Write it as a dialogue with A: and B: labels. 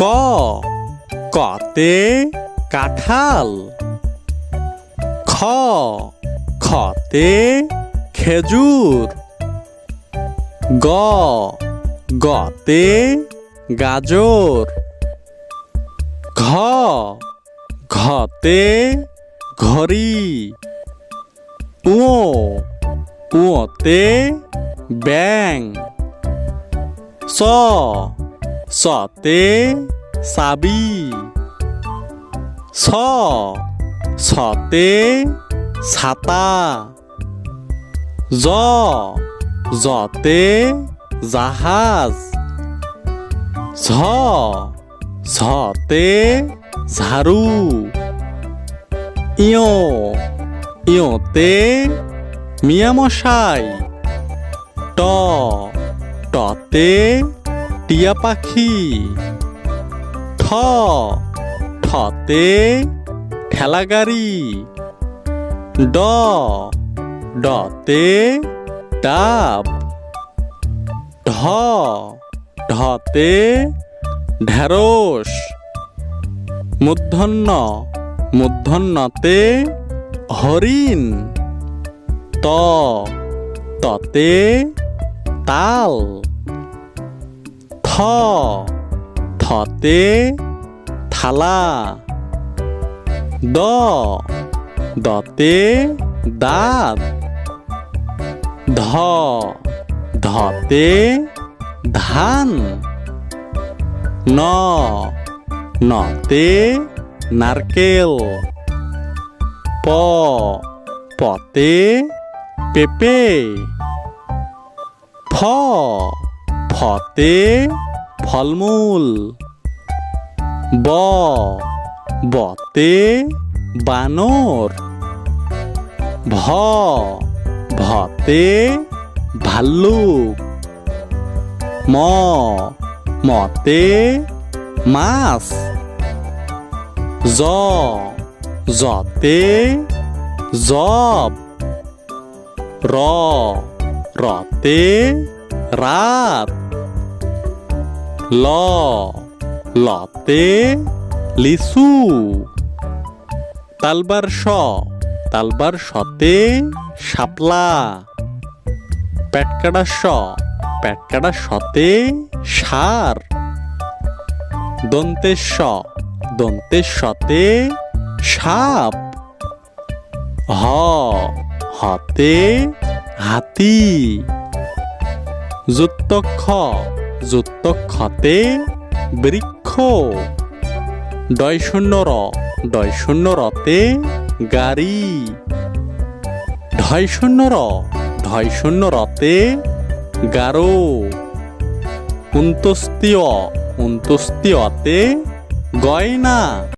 A: ক কতে কাঁঠাল। খ খতে খেজুর। গ গতে গাজর। ঘ ঘতে ঘড়ি। উ উতে ব্যাঙ। স সতে চাবি। ছ ছতে ছাতা। জ জতে জাহাজ। ঝ ঝতে ঝাড়ু। ইয় ইয়তে মিয়ামশাই। ট টতে টিয়া পাখি। ঠ ঠতে ঠেলাগাড়ি। ড ডতে ডাব। ঢ ঢতে ঢেঁড়স। মূর্ধন্য মূর্ধন্যতে হরিণ। ত ততে তাল। থ থতে থালা। দ দতে দাঁত। ধ ধতে ধান। ন নতে নারকেল। প পতে পেঁপে। ফ ফতে ফলমূল। ব বতে বানর। ভ ভতে ভাল্লুক। ম মতে মাছ। জ জতে জব। র রতে রাত। ল লতে লিচু। তালবার স তালবার সতে শাপলা। পেটকাটা স পেটকাটা সতে ষাঁড়। দন্তের স দন্তের সতে সাপ। হ হতে হাতি। যুক্তক্ষ যুক্তক্ষতে বৃক্ষ। ডয় শূন্য র ডয় শূন্য রতে গাড়ি। ঢয় শূন্য র ঢয় শূন্য রতে গারো। উন্তস্তীয় উন্তস্তীয়তে গয়না।